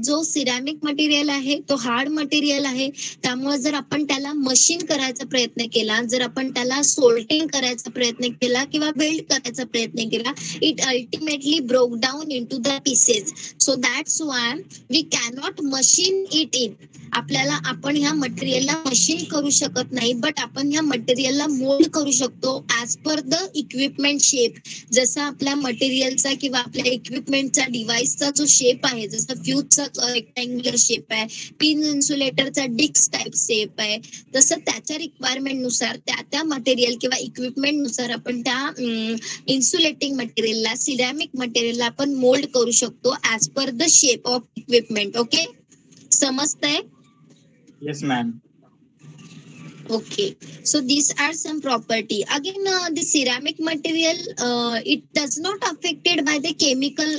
जो ceramic material आहे तो हार्ड मटेरियल आहे. त्यामुळे जर आपण त्याला मशीन करायचा प्रयत्न केला, जर आपण त्याला सोल्टिंग करायचा प्रयत्न केला किंवा वेल्ड करायचा प्रयत्न केला, it ultimately broke down into the pieces. So that's why we cannot machine it in. आपल्याला आपण ह्या मटेरियलला मशीन करू शकत नाही, बट आपण ह्या मटेरियलला मोल्ड करू शकतो as per the equipment shape. जसा आपल्या मटेरियलचा किंवा आपल्या इक्विपमेंटचा डिव्हाइसचा जो शेप आहे, जसं फ्यूजचा रेक्टँग्युलर शेप आहे, पिन इन्सुलेटरचा डिस्क टाइप शेप आहे, तसं त्याच्या रिक्वायरमेंट नुसार त्या मटेरियल किंवा इक्विपमेंट नुसार आपण त्या इन्सुलेटिंग मटेरियलला, सिरॅमिक मटेरियलला आपण मोल्ड करू शकतो as per the shape of equipment. Okay, समजतंय? Yes, ma'am. Okay, so these are some property. Again, the ceramic material, it does not affected by the chemical,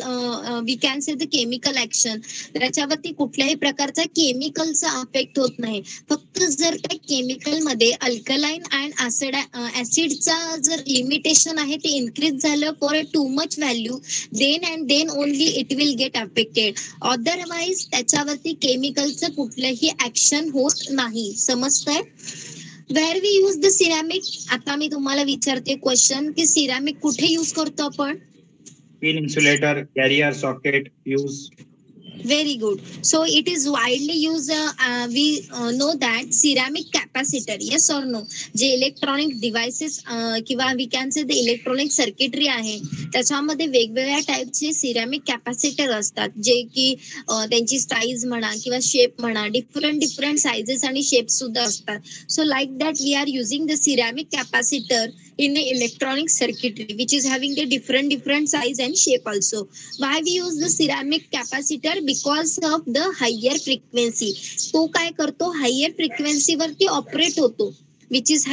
we can say the chemical action. त्याच्यावरती कुठल्याही प्रकारचा केमिकलचा affect होत नाही. फक्त जर त्या केमिकल मध्ये अल्कलाइन अँड ऍसिडचा जर लिमिटेशन आहे ते इन्क्रीज झालं for too much value, then only it will get affected. Otherwise त्याच्यावरती केमिकलचं कुठलंही ऍक्शन होत नाही. समजतंय? Where we use the ceramic. आता मी तुम्हाला विचारते क्वेश्चन की सिरॅमिक कुठे यूज करतो आपण? Pin insulator, carrier socket use. Very good. So it is widely used. We know that ceramic capacitor. Yes or no? जे इलेक्ट्रॉनिक डिव्हाइसेस किंवा we can say the electronic circuitry आहे, त्याच्यामध्ये वेगवेगळ्या टाईपचे सिरॅमिक कॅपॅसिटर असतात, जे की त्यांची साईज म्हणा किंवा शेप म्हणा, डिफरंट साइजेस आणि शेप सुद्धा असतात. So like that we are using the ceramic capacitor in the electronic circuitry which is having the different size and shape also. Why we use the ceramic capacitor? Because of the higher frequency. तो काय करतो? Higher frequency वरती operate होतो, which is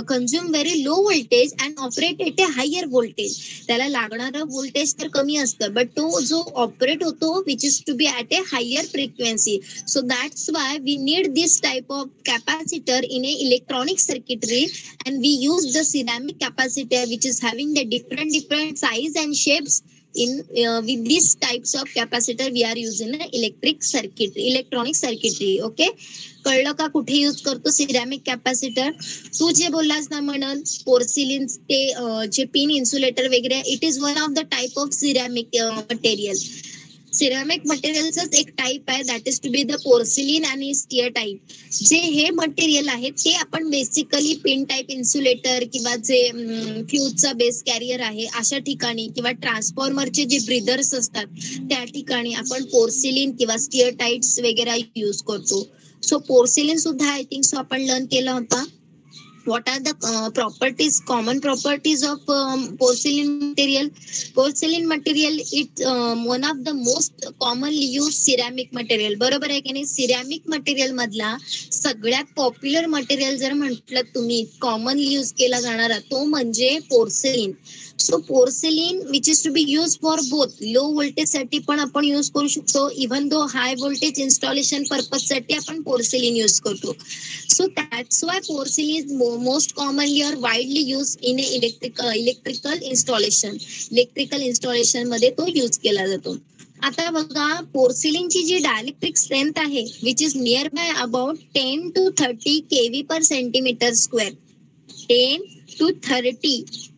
consume very low voltage and operate at a higher voltage. त्याला लागणारं voltage तर कमी असतं, बट तो जो ऑपरेट होतो which is to be at a higher frequency. So that's why we need this type of capacitor in a electronic circuitry, and we use the ceramic capacitor which is having the different size and shapes. In with these types of capacitor we are using electronic circuitry. Okay, कळलं का कुठे use करतो ceramic capacitor? तू जे बोललास ना म्हणून porcelain ते जे पिन इन्सुलेटर वगैरे, it is one of the type of ceramic material. Ceramic मटेरियलच एक टाइप आहे, that is to be the porcelain आणि स्टिअर टाइप. जे हे मटेरियल आहे ते आपण बेसिकली पिन टाइप इन्सुलेटर किंवा जे फ्यूजचा बेस कॅरियर आहे अशा ठिकाणी किंवा ट्रान्सफॉर्मरचे जे ब्रिदर्स असतात त्या ठिकाणी आपण पोर्सिलिन किंवा स्टिअर टाइट्स वगैरे यूज करतो. सो पोर्सिलिन सुद्धा आय थिंक सो आपण लर्न केला होता. What are the common properties of porcelain material? Porcelain material, it's one of the most commonly used ceramic material. बरोबर आहे की नाही? सिरॅमिक मटेरियल मधला सगळ्यात पॉप्युलर मटेरियल जर म्हटलं तुम्ही, कॉमनली यूज केला जाणारा, तो म्हणजे porcelain. So porcelain which is to be use for both, low voltage साठी पण आपण यूज करू शकतो, even though high voltage installation purpose साठी आपण पोर्सेलिन यूज करतो. So that's why porcelain is most commonly or widely used in a electrical installation. Electrical installation मध्ये तो यूज केला जातो. आता बघा, पोर्सिलिनची जी डायलेक्ट्रिक स्ट्रेंथ आहे which is near by about 10 to 30 kV per centimeter square. 10 to 30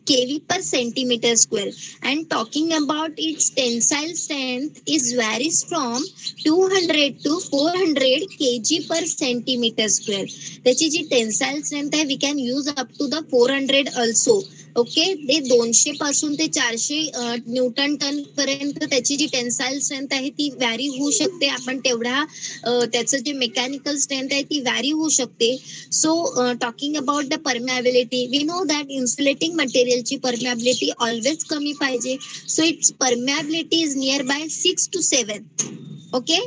kV per centimeter square. And talking about its tensile strength is varies from 200 to 400 kg per centimeter square. त्याची जी tensile strength आहे, we can use up to the 400 also. Okay, ते 200 पासून ते 400 Newton ton पर्यंत त्याची जी tensile strength आहे ती व्हॅरी होऊ शकते. आपण तेवढा त्याचं जे मेकॅनिकल स्ट्रेंथ आहे ती व्हॅरी होऊ शकते. So talking about the permeability, we know that insulating मटेरियलची परमेबिलिटी ऑलवेज कमी पाहिजे. So its permeability is near by 6 to 7. Okay,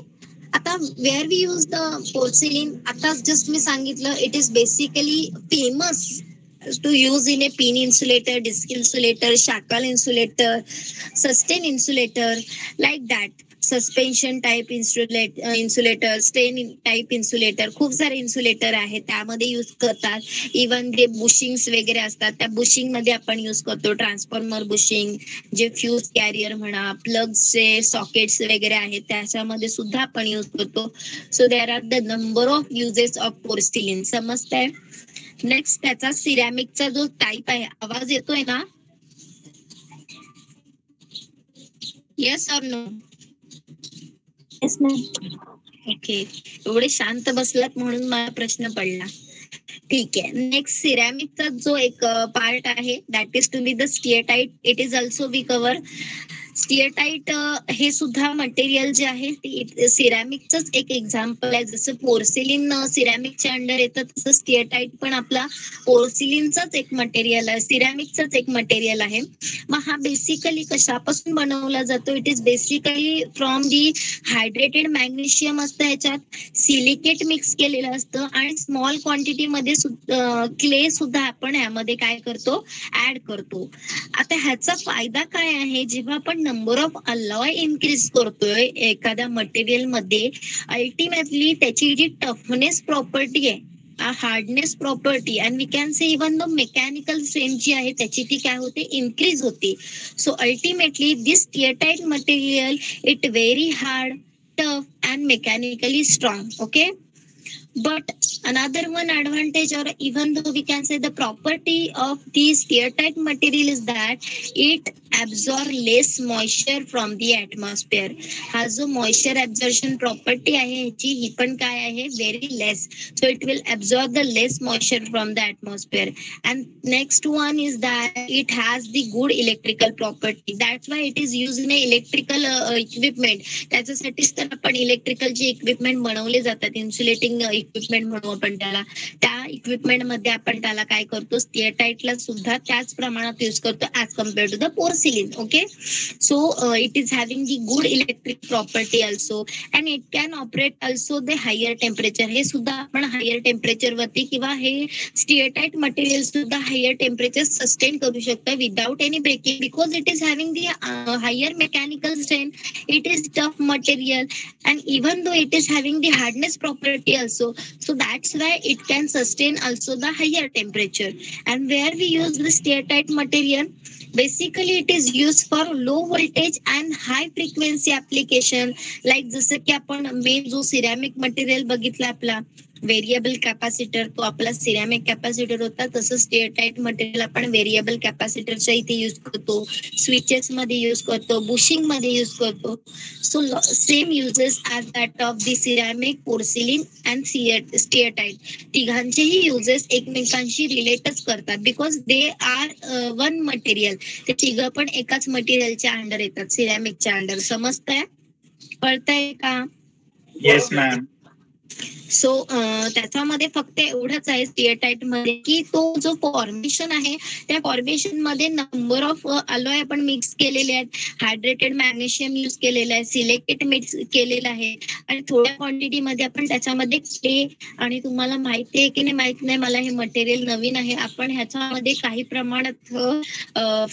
आता where we use the porcelain, आता जस्ट मी सांगितलं, it is basically famous to use in a pin insulator, disc insulator, shackle insulator, sustain insulator, like that. Suspension type insulator, स्टेन type insulator, खूप सारे insulator आहेत त्यामध्ये use करतात. Even जे बुशिंग्स वगैरे असतात त्या बुशिंग मध्ये आपण युज करतो. ट्रान्सफॉर्मर बुशिंग, जे फ्यूज कॅरियर म्हणा, प्लग्सचे सॉकेट्स वगैरे आहेत त्याच्यामध्ये सुद्धा आपण युज करतो. So there are the number of uses of porcelain. समजतंय? नेक्स्ट त्याचा सिरॅमिकचा जो टाईप आहे, आवाज येतोय ना? Yes or no? Yes ma'am. Okay, एवढे शांत बसलात म्हणून मला प्रश्न पडला. ठीक आहे. नेक्स्ट सिरॅमिकचा जो एक पार्ट आहे that is to be the steatite. It is also we cover. Steatite हे सुद्धा मटेरियल जे आहे ते सिरॅमिकच एक एक्झाम्पल आहे. जसं पोर्सिलिन सिरॅमिकच्या अंडर येतं तसं स्टिएटाईट पण आपला पोर्सिलिनचाच एक मटेरियल आहे, सिरॅमिकचाच एक मटेरियल आहे. मग हा बेसिकली कशापासून बनवला जातो? It is basically from the hydrated magnesium असतं, ह्याच्यात सिलिकेट मिक्स केलेलं असतं आणि स्मॉल क्वांटिटी मध्ये क्ले सुद्धा आपण ह्यामध्ये काय करतो? ऍड करतो. आता ह्याचा फायदा काय आहे? जेव्हा आपण नंबर ऑफ अलॉय इन्क्रीज करतोय एखाद्या मटेरियल मध्ये, अल्टिमेटली त्याची जी टफनेस प्रॉपर्टी आहे, hardness property and we can say even the mechanical strength जी आहे त्याची ती काय होते? इन्क्रीज होते. So ultimately this steatite material it very hard, tough and mechanically strong. Okay, but another one advantage, or even though we can say the property of this airtight material, is that it absorb less moisture from the atmosphere. हा जो moisture absorption property आहे ह्याची ही पण काय आहे? Very less. So it will absorb the less moisture from the atmosphere. And next one is that it has the good electrical property. That's why it is used in electrical equipment. त्याच्यासाठीच तर आपण electrical जे equipment बनवले जातात, insulating equipment म्हणू आपण त्याला, त्या इक्विपमेंट मध्ये आपण त्याला काय करतो? स्टिएटाईटला सुद्धा त्याच प्रमाणात युज करतो as compare to the porcelain. Okay, so it is having the good electric property also and it can operate also the higher temperature. हे सुद्धा आपण हायर टेम्परेचर वरती किंवा हे स्टिएटाईट मटेरियल सुद्धा हायर टेम्परेचर सस्टेन करू शकतं without any breaking, because it is having the higher mechanical strength. It is tough material and even though it is having the hardness property also, so that's why it can sustain also the higher temperature. And where we use the steatite material, basically it is used for low voltage and high frequency application. Like जसं की आपण main जो ceramic material बघितला आपला variable capacitor, तो आपला ceramic capacitor होता, तसं स्टिएटाईट मटेरियल आपण व्हेरिएबल कॅपॅसिटरच्या इथे युज करतो, स्विचेस मध्ये युज करतो, बुशिंग मध्ये युज करतो. So same uses as that of the ceramic, porcelain and steatite. तिघांचेही युजेस एकमेकांशी रिलेटच करतात because they are one material. ते तिघं पण एकाच मटेरियलच्या अंडर येतात, सिरॅमिकच्या अंडर. समजतंय? कळतंय का? Yes ma'am. सो त्याच्यामध्ये फक्त एवढंच आहे स्टिएटाईट मध्ये की तो जो फॉर्मेशन आहे त्या फॉर्मेशन मध्ये नंबर ऑफ अलॉय आपण मिक्स केलेले आहेत, हायड्रेटेड मॅग्नेशियम युज केलेलं आहे, सिलिकेट मिक्स केलेलं आहे आणि थोड्या क्वांटिटी मध्ये आपण त्याच्यामध्ये क्ले, आणि तुम्हाला माहिती आहे की नाही माहित नाही, मला हे मटेरियल नवीन आहे, आपण ह्याच्यामध्ये काही प्रमाणात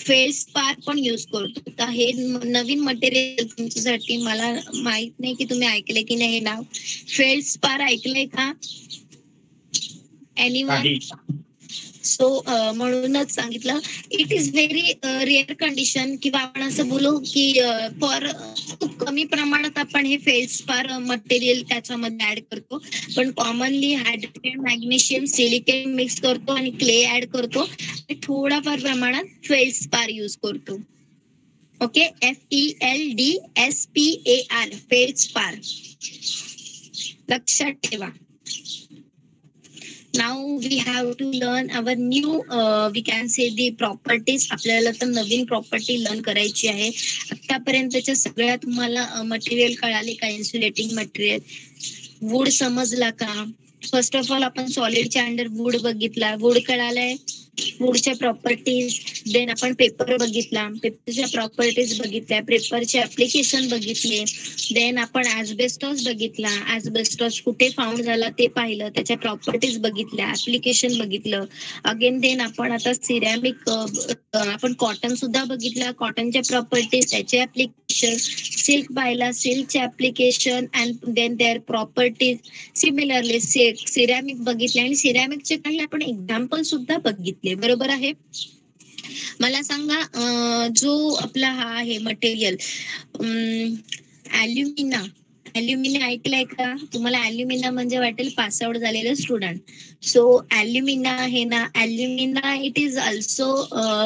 फेल्सपार पण युज करतो. तर हे नवीन मटेरियल तुमच्यासाठी, मला माहित नाही की तुम्ही ऐकले की नाही हे नाव. फेल्सपार ऐकलंय का एनीवन? सो म्हणूनच सांगितलं. It is very rare condition किंवा आपण असं बोलू की फॉर खूप कमी प्रमाणात आपण हे फेल्सपार मटेरियल त्याच्यामध्ये ऍड करतो, पण commonly hydrated magnesium, silicate mix करतो आणि क्ले ऍड करतो आणि थोडाफार प्रमाणात फेल्सपार युज करतो. Okay, FELDSPAR, feldspar. लक्षात ठेवा. Now we have to learn our new we can say the properties. आपल्याला तर नवीन प्रॉपर्टी लर्न करायची आहे. आतापर्यंतच्या सगळ्या तुम्हाला मटेरियल कळाले का? इन्सुलेटिंग मटेरियल, वूड समजला का? फर्स्ट ऑफ ऑल आपण सॉलिडच्या अंडर वूड बघितला, वूड कळालाय. वूडच्या प्रॉपर्टीज, देन आपण पेपर बघितला, पेपरच्या प्रॉपर्टीज बघितल्या, पेपरचे ऍप्लिकेशन बघितले, देन आपण ऍस्बेस्टॉस बघितला, ऍस्बेस्टॉस कुठे फाउंड झाला ते पाहिलं, त्याच्या प्रॉपर्टीज बघितल्या, ऍप्लिकेशन बघितलं. अगेन देन आपण आता सिरॅमिक, आपण कॉटन सुद्धा बघितला, कॉटनच्या प्रॉपर्टीज, त्याचे ऍप्लिकेशन, सिल्क पाहिला, सिल्कचे application and then their properties. Similarly ceramic बघितले आणि सिरॅमिकचे काही आपण एक्झाम्पल सुद्धा बघितले. बरोबर आहे. मला सांगा, जो आपला हा आहे मटेरियल ॲल्युमिना, ॲल्युमिना ऐकलंय का तुम्हाला? ॲल्युमिना म्हणजे वाटेल पास आउट झालेलं स्टुडंट. सो ॲल्युमिना आहे ना, alumina it is also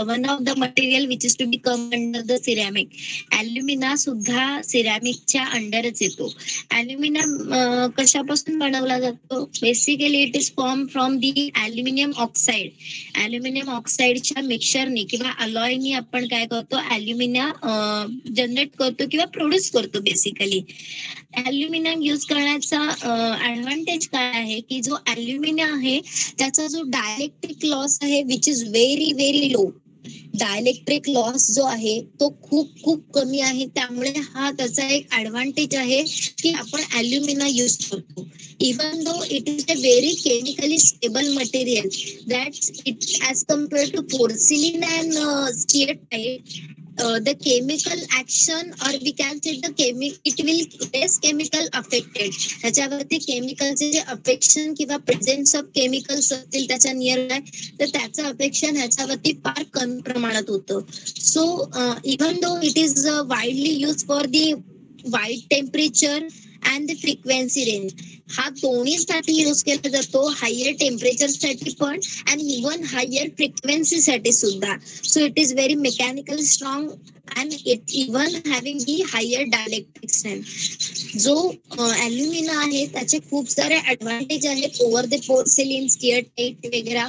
one of the material which is to be come under the ceramic. Alumina सुद्धा सिरॅमिकच्या अंडरच येतो. ॲल्युमिना कशापासून बनवला जातो? Basically it is form from the aluminium oxide. Aluminium ऑक्साईडच्या मिक्सरनी किंवा अलॉयनी आपण काय करतो, ॲल्युमिना जनरेट करतो किंवा प्रोड्यूस करतो. बेसिकली ॲल्युमिनियम यूज करण्याचा ऍडव्हान्टेज काय आहे की जो ॲल्युमिनियम आहे त्याचा जो डायलेक्ट्रिक लॉस आहे which is very very low. Dielectric loss जो आहे तो खूप खूप कमी आहे. त्यामुळे हा त्याचा एक ऍडव्हान्टेज आहे की आपण ॲल्युमिना यूज करतो. Even though it is a very chemically stable material that's it as compare to porcelain and steatite. The chemical action or we can say it will less chemical affected. त्याच्यावरती केमिकलचे जे affection किंवा presence of chemicals असतील त्याच्या near by, तर त्याचं affection ह्याच्यावरती फार कमी प्रमाणात होतं. So even though it is widely use for the wide temperature and the frequency range. हा दोन्हीसाठी यूज केला जातो, हायर टेम्परेचर साठी पण आणि इव्हन हायर फ्रिक्वेन्सी साठी सुद्धा. So it is very mechanical strong and it even having the higher dielectric strength. जो ॲल्युमिना आहे त्याचे खूप सारे ऍडव्हान्टेज आहेत ओव्हर द पोर्सिलिन, स्टीअरटाईट वगैरे.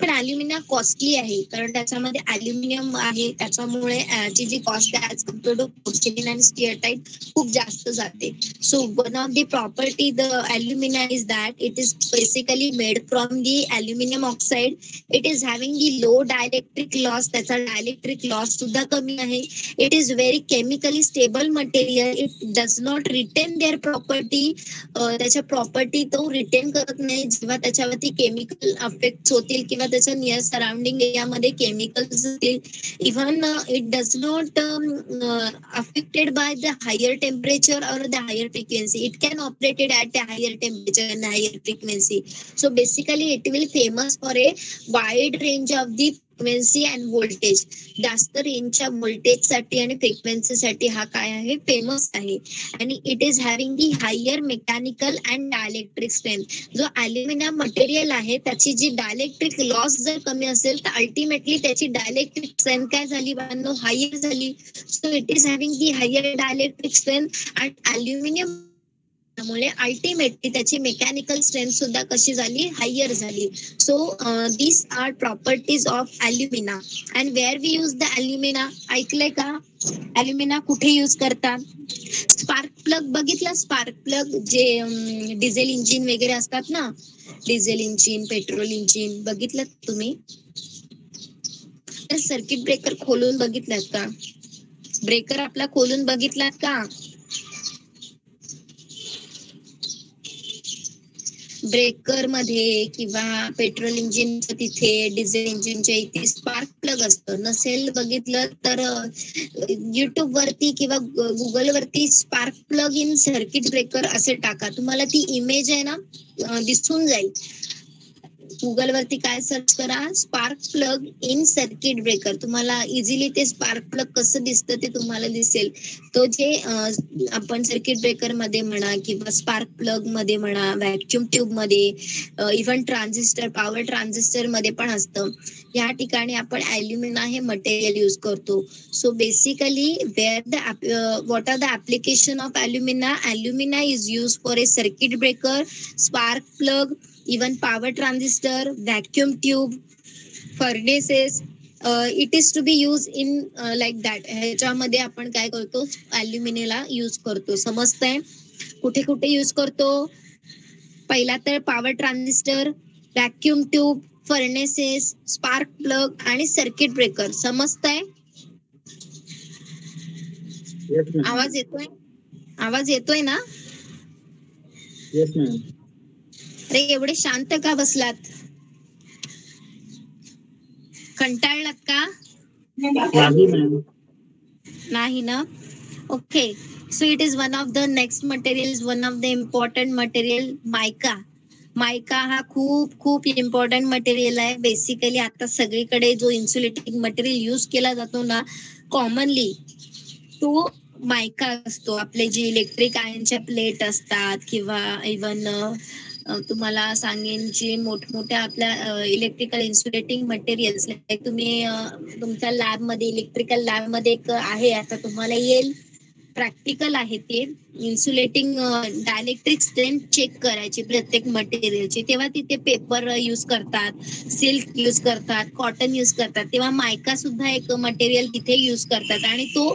पण ॲल्युमिना कॉस्टली आहे कारण त्याच्यामध्ये ॲल्युमिनियम आहे, त्याच्यामुळे ची जी कॉस्ट आहे ऍज कम्पेअर टू पोर्सिलिन आणि स्टीअरटाईट खूप जास्त जाते. So one of the property the alumina is that it is basically made from the aluminum oxide. It is having the low dielectric loss. त्याचा dielectric loss सुद्धा कमी आहे. It is very chemically stable material. It does not retain their property. त्याच्या property तो retain करत नाही जेव्हा त्याच्यावरती केमिकल अफेक्ट होतील किंवा त्याच्या नियर सराउंडिंग एरियामध्ये केमिकल्स असतील. Even it does not affected by the higher temperature or the higher frequency. It can operate it at a higher temperature and higher frequency. So basically it will famous for a wide range of the frequency and voltage. जास्त रेंजच्या voltage साठी आणि frequency साठी हा काय आहे, famous आहे. आणि it is having the higher mechanical and dielectric strength. जो ॲल्युमिनियम मटेरियल आहे त्याची जी डायलेक्ट्रिक लॉस जर कमी असेल तर अल्टिमेटली त्याची डायलेक्ट्रिक स्ट्रेंथ काय झाली, हायर झाली. So it is having the higher dielectric strength and aluminium त्यामुळे अल्टिमेटली त्याची मेकॅनिकल स्ट्रेंथ सुद्धा कशी झाली, हायर झाली. So this are properties of alumina. And where we use the alumina, ऐकलंय का? ॲल्युमिना कुठे यूज करतात? स्पार्क प्लग बघितला? स्पार्क प्लग जे डिझेल इंजिन वगैरे असतात ना, डिझेल इंजिन, पेट्रोल इंजिन बघितलं तुम्ही? सर्किट ब्रेकर खोलून बघितलात का? ब्रेकर आपला खोलून बघितलात का? ब्रेकर मध्ये किंवा पेट्रोल इंजिनच्या तिथे, डिझेल इंजिनच्या इथे स्पार्क प्लग असतं. नसेल बघितलं तर युट्यूब वरती किंवा गुगल वरती spark plug in circuit breaker असे टाका, तुम्हाला ती इमेज आहे ना दिसून जाईल. गुगल वरती काय सर्च करा, spark plug in circuit breaker. तुम्हाला इझिली ते स्पार्क प्लग कसं दिसतं ते तुम्हाला दिसेल. तो जे आपण सर्किट ब्रेकर मध्ये म्हणा किंवा स्पार्क प्लग मध्ये म्हणा, व्हॅक्युम ट्यूब मध्ये, इव्हन ट्रान्झिस्टर, पॉवर ट्रान्झिस्टर मध्ये पण असतं. या ठिकाणी आपण ॲल्युमिना हे मटेरियल यूज करतो. So basically what are the application of alumina? Alumina is used for a circuit breaker, spark plug, even power transistor, vacuum tube, furnaces. It is to be used in like that. ह्याच्यामध्ये आपण काय करतो, ॲल्युमिनाला use करतो. समजतंय? कुठे कुठे use करतो? पहिला तर power transistor, vacuum tube, furnaces, spark plug आणि सर्किट ब्रेकर. समजतंय? Yes, ma'am. आवाज येतोय? आवाज येतोय ना? Yes, ma'am. अरे एवढे शांत का बसलात? कंटाळलात का? नाही ma'am. नाही ना? Okay. So it is one of the next materials, one of the important material, mica. मायका हा खूप खूप इम्पॉर्टंट मटेरियल आहे. बेसिकली आता सगळीकडे जो इन्सुलेटिंग मटेरियल यूज केला जातो ना कॉमनली, तो मायका असतो. आपले जे इलेक्ट्रिक आयनच्या प्लेट असतात किंवा इवन तुम्हाला सांगेन जे मोठमोठ्या आपल्या इलेक्ट्रिकल इन्सुलेटिंग मटेरियल्स तुम्ही तुमच्या लॅबमध्ये इलेक्ट्रिकल लॅबमध्ये एक आहे, आता तुम्हाला येईल, प्रॅक्टिकल आहे ते इन्सुलेटिंग डायलेक्ट्रिक स्ट्रेंथ चेक करायची प्रत्येक मटेरियलची. तेव्हा तिथे पेपर यूज करतात, सिल्क यूज करतात, कॉटन यूज करतात. तेव्हा मायका सुद्धा एक मटेरियल तिथे यूज करतात आणि तो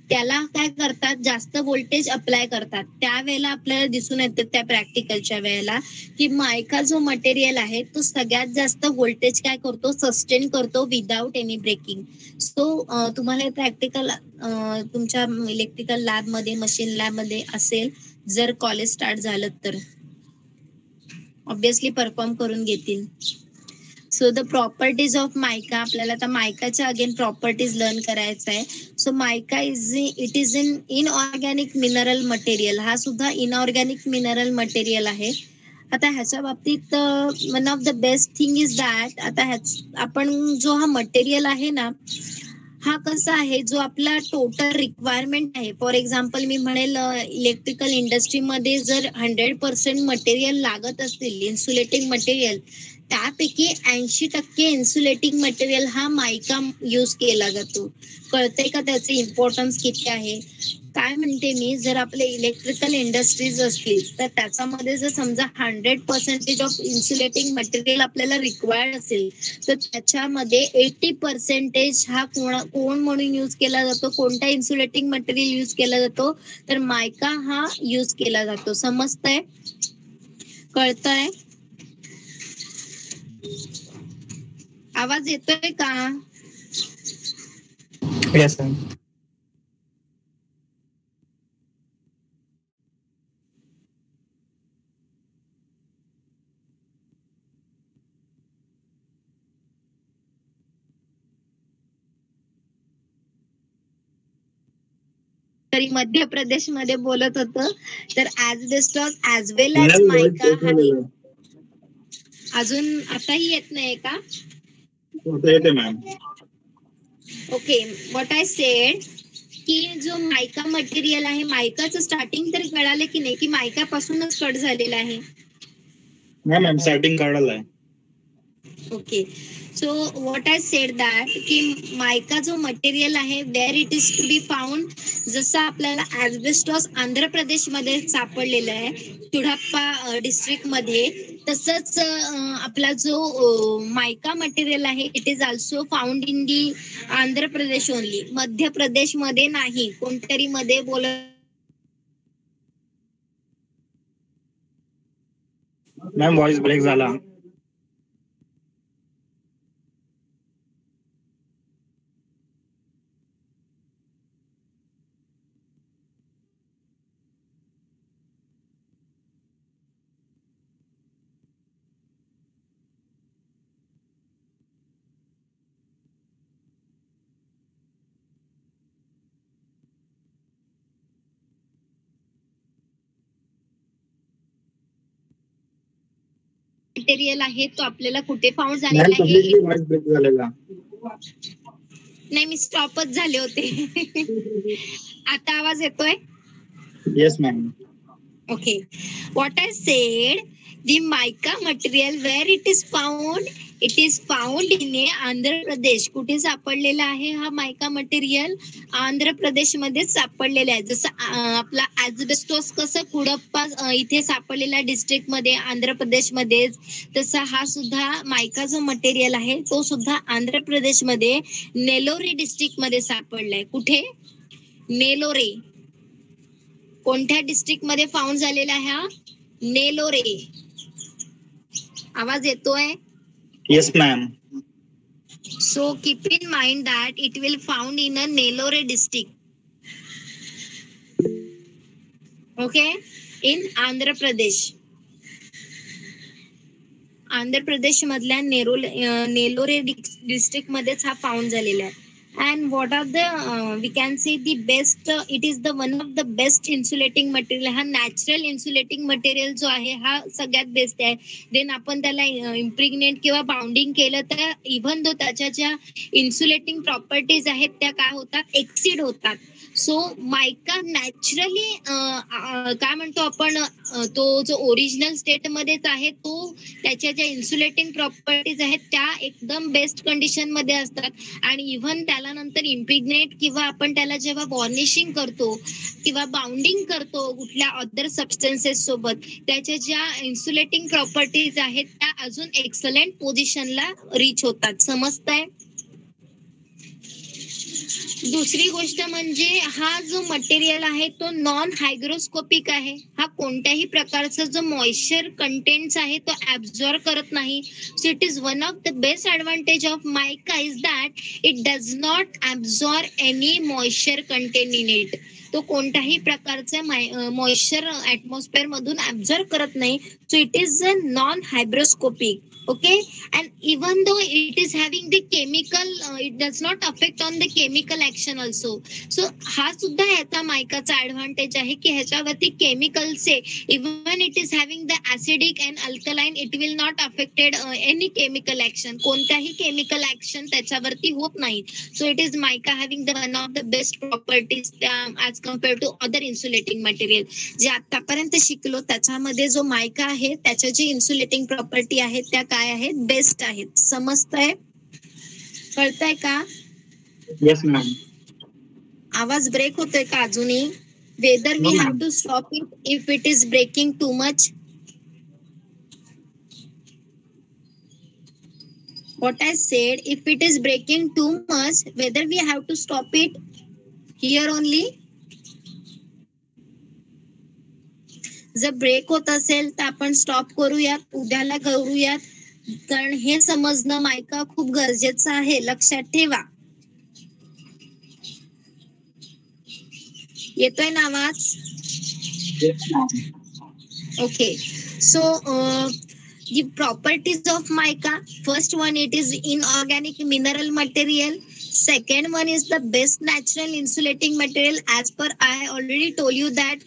त्याला काय करतात, जास्त व्होल्टेज अप्लाय करतात. त्यावेळेला आपल्याला दिसून येतं त्या प्रॅक्टिकलच्या वेळेला की मायका जो मटेरियल आहे तो सगळ्यात जास्त व्होल्टेज काय करतो, सस्टेन करतो विदाउट एनी ब्रेकिंग. सो तुम्हाला प्रॅक्टिकल तुमच्या इलेक्ट्रिकल लॅब मध्ये, मशीन लॅब मध्ये असेल, जर कॉलेज स्टार्ट झालं तर ऑब्विसली परफॉर्म करून घेतील. सो द प्रॉपर्टीज ऑफ मायका, आपल्याला आता मायकाच्या अगेन प्रॉपर्टीज लर्न करायचं आहे. So mica it is in inorganic mineral material. हा सुद्धा इनऑर्गॅनिक मिनरल मटेरियल आहे. आता ह्याच्या बाबतीत one of the best thing is that, आता आपण जो हा मटेरियल आहे ना, हा कसा आहे, जो आपला टोटल रिक्वायरमेंट आहे. फॉर एक्झाम्पल मी म्हणेल इलेक्ट्रिकल इंडस्ट्रीमध्ये जर 100% मटेरियल लागत असतील इन्सुलेटिंग मटेरियल, त्यापैकी 80% इन्सुलेटिंग मटेरियल हा मायका यूज केला जातो. कळतंय का त्याचे इम्पॉर्टन्स किती आहे? काय म्हणते मी, जर आपले इलेक्ट्रिकल इंडस्ट्रीज असतील तर त्याच्यामध्ये जर समजा 100% ऑफ इन्सुलेटिंग मटेरियल आपल्याला रिक्वायर्ड असेल, तर त्याच्यामध्ये 80% हा कोण म्हणून यूज केला जातो, कोणता इन्सुलेटिंग मटेरियल यूज केला जातो, तर मायका हा यूज केला जातो. समजतंय? कळतंय? आवाज येतोय का? Yes, ma'am. तरी मध्य प्रदेश मध्ये बोलत होतो, तर ॲस्बेस्टॉस ॲज वेल ॲज Ma'am, voice मायका break हा झालेला. अजून आताही येत नाही का? आता येते ma'am. Okay, what I sed की जो मायका मटेरियल आहे, मायकाचं स्टार्टिंग तरी कळालं की नाही, की मायका पासूनच कट झालेला आहे. नाही मॅम, स्टार्टिंग काढायला आहे. Okay, so what I said that की मायका जो मटेरियल आहे, where it is to be found, जसं आपल्याला ॲस्बेस्टॉस आंध्र प्रदेशमध्ये सापडलेलं आहे, तुडाप्पा डिस्ट्रिक्ट मध्ये, तसंच आपला जो मायका मटेरियल आहे, it is also found in the Andhra Pradesh only. Madhya Pradesh मध्ये नाही. कोणतरी मध्ये बोलत मॅम, व्हॉइस ब्रेक झाला. मटेरियल आहे तो आपल्याला कुठे फाउंड मॅम, झालेला आहे? कम्प्लिटली व्हॉइस ब्रेक झालेला. नाही, मी स्टॉपच झाले होते. आता आवाज येतोय? Yes ma'am. Okay, what I said, the mica material where it is found in a Andhra Pradesh. कुठे सापडलेला आहे हा मायका मटेरियल? आंध्र प्रदेश मध्ये सापडलेला आहे. जसं आपला ॲस्बेस्टॉस कसं कुडप्पा इथे सापडलेला डिस्ट्रिक्ट मध्ये आंध्र प्रदेश मध्ये, तसा हा सुद्धा मायका जो मटेरियल आहे तो सुद्धा आंध्र प्रदेश मध्ये नेलोरी डिस्ट्रिक्ट मध्ये सापडलाय. कुठे? नेलोरे. कोणत्या डिस्ट्रिक्ट मध्ये फाउंड झालेला हा? नेलोरे. आवाज येतोय? Yes, ma'am. So keep in mind that it will found in a Nellore district. Okay, in Andhra Pradesh. Andhra Pradesh मधल्या नेलोरे डिस्ट्रिक्ट मध्येच हा फाउंड झालेला आहे. And what are the we can see the best, it is the one of the best insulating material. हा natural insulating material जो आहे हा सगळ्यात बेस्ट आहे. देन आपण त्याला इम्प्रिग्नेट किंवा बाउंडिंग केलं तर इव्हन दो त्याच्या ज्या इन्सुलेटिंग प्रॉपर्टीज आहेत त्या काय होतात, एक्सिड होतात. सो मायका नॅचरली काय म्हणतो आपण, तो जो ओरिजिनल स्टेट मध्येच आहे तो त्याच्या ज्या इन्सुलेटिंग प्रॉपर्टीज आहेत त्या एकदम बेस्ट कंडिशन मध्ये असतात. आणि इव्हन त्याला नंतर इम्प्रिग्नेट किंवा आपण त्याला जेव्हा वॉर्निशिंग करतो किंवा बाउंडिंग करतो कुठल्या अदर सबस्टन्सेस सोबत, त्याच्या ज्या इन्सुलेटिंग प्रॉपर्टीज आहेत त्या अजून एक्सलंट पोझिशनला रीच होतात. समजताय? दुसरी गोष्ट म्हणजे हा जो मटेरियल आहे तो नॉन हायग्रोस्कोपिक आहे. हा कोणत्याही प्रकारचा जो मॉइश्चर कंटेंट्स आहे तो ऍब्झॉर्ब करत नाही. So it is one of the best advantage of mica is that it does not absorb any moisture content in it. तो कोणत्याही प्रकारचा मॉइश्चर ऍटमॉस्फिअर मधून ऍब्झॉर्ब करत नाही. So it is a non hygroscopic. Okay, and even though it is having the chemical, it does not affect on the chemical action also. So हा सुद्धा ह्याचा मायकाचा advantage आहे की ह्याच्यावरती केमिकलचे even it is having the acidic and alkaline, it will not affected any chemical action. कोणत्याही chemical action त्याच्यावरती होत नाही. So it is mica having the one of the best properties as compare to other insulating material. जे आतापर्यंत शिकलो त्याच्यामध्ये जो मायका आहे त्याच्या जी इन्सुलेटिंग प्रॉपर्टी आहेत त्या काय आहेत, बेस्ट आहेत. समजतंय? कळतंय का? Yes, ma'am. आवाज ब्रेक होतोय का अजूनही? Whether we No, have ma'am. To stop it if it is breaking too much. What I said, if it is breaking too much, whether we have to stop it here only. जर break होत असेल तर आपण stop करूयात, उद्याला करूयात. कारण हे समजणं मायका खूप गरजेचं आहे, लक्षात ठेवा. येतोय ना आवाज? Yes, ma'am. Okay, so the properties of mica, first one, it is inorganic mineral material. Second one is the best natural insulating material. As per I already told you that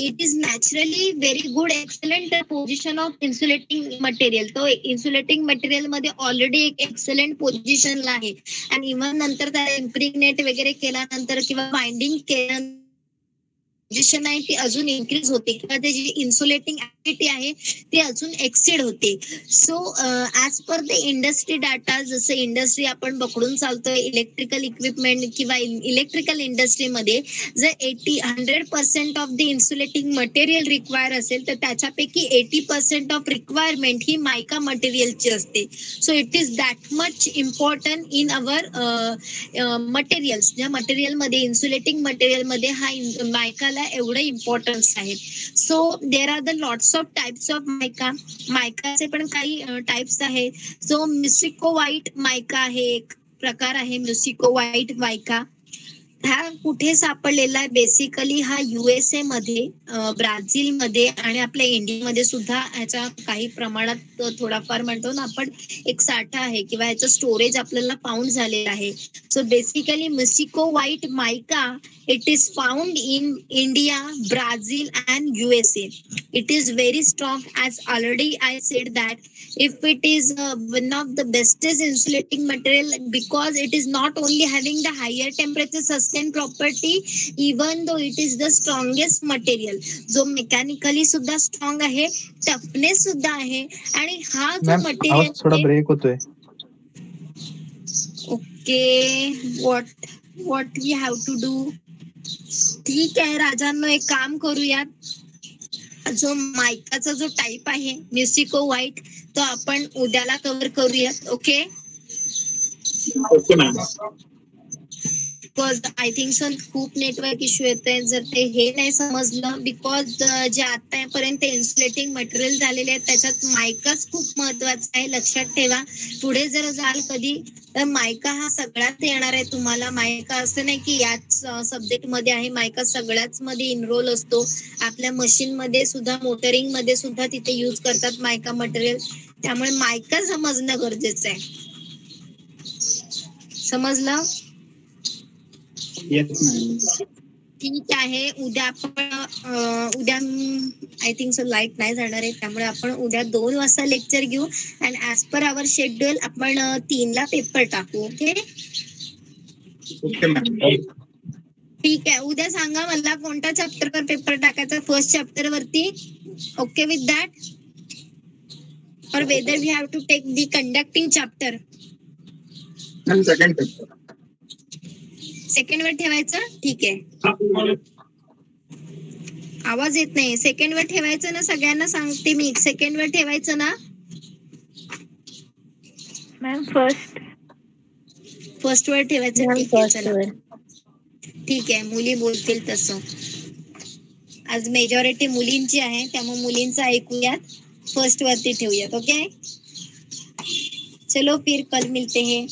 it is naturally very good, excellent position of insulating material. तो insulating material मध्ये already एक excellent पोझिशनला आहे. आणि even नंतर त्याला इम्प्रिग्नेट वगैरे केल्यानंतर किंवा बाइंडिंग केल्यानंतर पोझिशन आहे ती अजून इन्क्रीज होते किंवा त्याची इन्सुलेटिंग ऍक्टिव्हिटी आहे ती अजून एक्सिड होते. So as per the industry data, जसं इंडस्ट्री आपण पकडून चालतोय इलेक्ट्रिकल इक्विपमेंट किंवा इलेक्ट्रिकल इंडस्ट्रीमध्ये जर 100% of the insulating material require असेल तर त्याच्यापैकी 80% ऑफ रिक्वायरमेंट ही मायका मटेरियलची असते. So it is that much important in our materials. ज्या मटेरियलमध्ये इन्सुलेटिंग मटेरियलमध्ये हा मायकाला एवढं इम्पॉर्टन्स आहे. So there are the lots of types of mica. मायकाचे पण काही टाइप्स आहेत. सो म्युसिको व्हाईट मायका आहे, एक प्रकार आहे म्युसिको व्हाईट मायका. हा कुठे सापडलेला आहे? बेसिकली हा USA मध्ये, ब्राझील मध्ये आणि आपल्या इंडियामध्ये सुद्धा ह्याच्या काही प्रमाणात थोडाफार म्हणतो ना आपण एक साठा आहे किंवा ह्याचं स्टोरेज आपल्याला फाउंड झालेलं आहे. So basically muscovite white mica, it is found in India, Brazil and USA. It is very strong, as already I said that if it is one of the bestest insulating material because it is not only having the higher temperature sustain property, even though it is the strongest material. जो mechanically सुद्धा strong आहे, toughness सुद्धा आहे. आणि हा जो ma'am आवाज थोडा मटेरियल, ब्रेक होतोय. Okay, what we have to do. ठीक आहे राजांनो, एक काम करूयात. जो मायकाचा जो टाईप आहे म्युसिको व्हाईट तो आपण उद्याला कव्हर करूयात. Okay, Okay, ma'am. Because I think sir खूप नेटवर्क इश्यू येत आहे. जर ते हे नाही समजलं, बिकॉज जे आतापर्यंत इन्सुलेटिंग मटेरियल झालेले आहेत त्याच्यात मायकाच खूप महत्वाचा आहे. लक्षात ठेवा, पुढे जर जाल कधी तर मायका हा सगळ्यात येणार आहे तुम्हाला. मायका असं नाही की याच सब्जेक्ट मध्ये आहे, मायका सगळ्याच मध्ये इनरोल असतो. आपल्या मशीन मध्ये सुद्धा, मोटरिंग मध्ये सुद्धा तिथे युज करतात मायका मटेरियल. त्यामुळे मायका समजणं गरजेचं आहे. समजलं? Yes ma'am. ठीक आहे. उद्या आपण उद्या आय थिंक सो लाईट नाही जाणार आहे, त्यामुळे आपण उद्या 2 वाजता लेक्चर घेऊ. And as per our schedule आपण 3 ला पेपर टाकू. Okay, okay ma'am. ठीक आहे. उद्या सांगा मला कोणत्या चॅप्टरवर पेपर टाकायचा. फर्स्ट चॅप्टर वरती okay with that, or whether we have to take the conducting chapter. Ma'am second paper. Second वर ठेवायचं. ठीक आहे, आवाज येत नाही. सेकंड वर ठेवायचं ना, सगळ्यांना सांगते मी. सेकंड वर ठेवायचं ना. Ma'am first. फर्स्ट वर ठेवायचं. मॅम ठीक आहे, फर्स्ट चला. वर. ठीक आहे, मुली बोलतील तसं. आज मेजॉरिटी मुलींची आहे, त्यामुळे मुलींचं ऐकूयात. फर्स्ट वरती ठेवूयात. ओके, चलो फिर कल मिलते हैं.